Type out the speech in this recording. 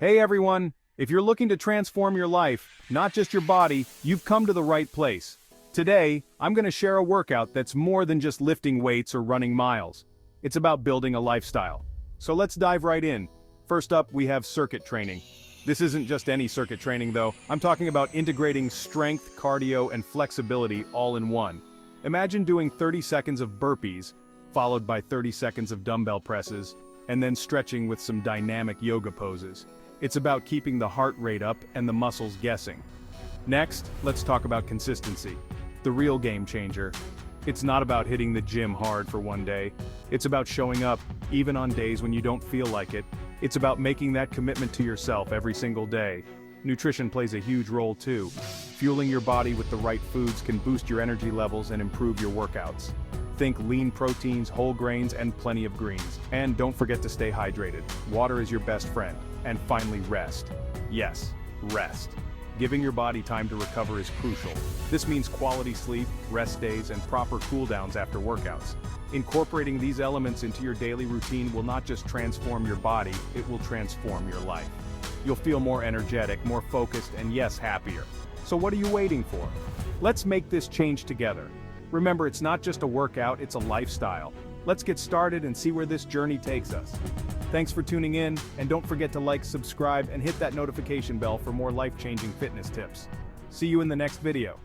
Hey everyone! If you're looking to transform your life, not just your body, you've come to the right place. Today, I'm going to share a workout that's more than just lifting weights or running miles. It's about building a lifestyle. So let's dive right in. First up, we have circuit training. This isn't just any circuit training though, I'm talking about integrating strength, cardio, and flexibility all in one. Imagine doing 30 seconds of burpees, followed by 30 seconds of dumbbell presses, and then stretching with some dynamic yoga poses. It's about keeping the heart rate up and the muscles guessing. Next, let's talk about consistency. The real game changer. It's not about hitting the gym hard for one day. It's about showing up, even on days when you don't feel like it. It's about making that commitment to yourself every single day. Nutrition plays a huge role too. Fueling your body with the right foods can boost your energy levels and improve your workouts. Think lean proteins, whole grains, and plenty of greens. And don't forget to stay hydrated. Water is your best friend. And finally, rest. Yes, rest. Giving your body time to recover is crucial. This means quality sleep, rest days, and proper cooldowns after workouts. Incorporating these elements into your daily routine will not just transform your body, it will transform your life. You'll feel more energetic, more focused, and yes, happier. So what are you waiting for? Let's make this change together. Remember, it's not just a workout, it's a lifestyle. Let's get started and see where this journey takes us. Thanks for tuning in, and don't forget to like, subscribe, and hit that notification bell for more life-changing fitness tips. See you in the next video.